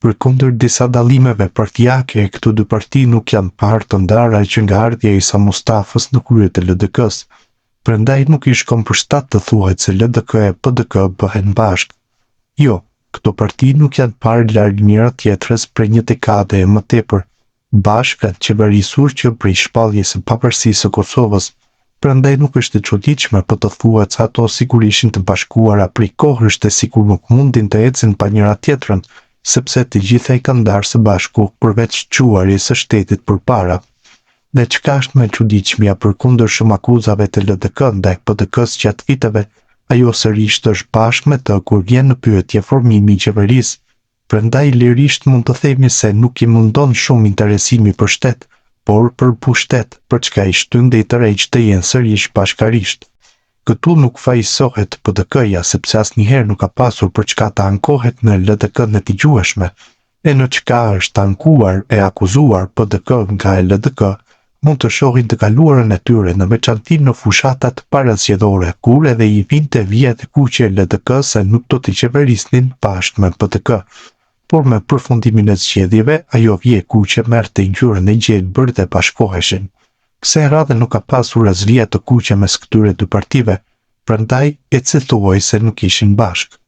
Përkundër disa dallimeve partijake, këto dy parti nuk janë parë të ndara që nga ardhja e Isa Mustafës në krye të LDK-s. Prandaj nuk i shkon për shtat të thuhet se LDK e PDK bëhen bashkë. Jo, këto parti nuk janë parë larg njëra tjetrës prej një dekade e më tepër. Bashkë kanë qeverisur që prej shpalljes së pavarësisë së Kosovës. Prandaj nuk është e çuditshme po të thuhet se ato sikur ishin të bashkuara prej kohësht e sikur nuk mundin të ecin pa njëra tjetrën, sepse të gjitha i kanë ndarë së bashku përveç quarjes së shtetit përpara. Dhe çka është më e çuditshmja përkundër shumë akuzave të LDK ndaj PDK-s gjatë viteve, ajo sërish është bashkë me të kur vjen në pyetje formimi i qeverisë. Prandaj lirisht mund të themi se nuk i mundon shumë interesimi për shtet, por për pushtet, për çka i shtyn dhe i tërheq të jenë sërish bashkarisht. Këtu nuk fajsohet PDK-ja sepse asnjëherë nuk ka pasur për çka të ankohet në LDK-n e dëgjueshme. E në çka është ankuar e akuzuar PDK nga LDK, mund të shohin të kaluarën e tyre në veçanti në fushatat parazgjedhore, kur edhe i vinte vjet e kuqe LDK se nuk do të qeverisnin bashkë me PDK. Por me përfundimin e zgjedhjeve, ajo vje kuqe merrte ngjyrën e gjelbër dhe bashkoheshin. Kësaj radhe nuk ka pasur asgjë të kuqe mes këtyre dy partive, prandaj ecë thuaj se nuk ishin bashkë.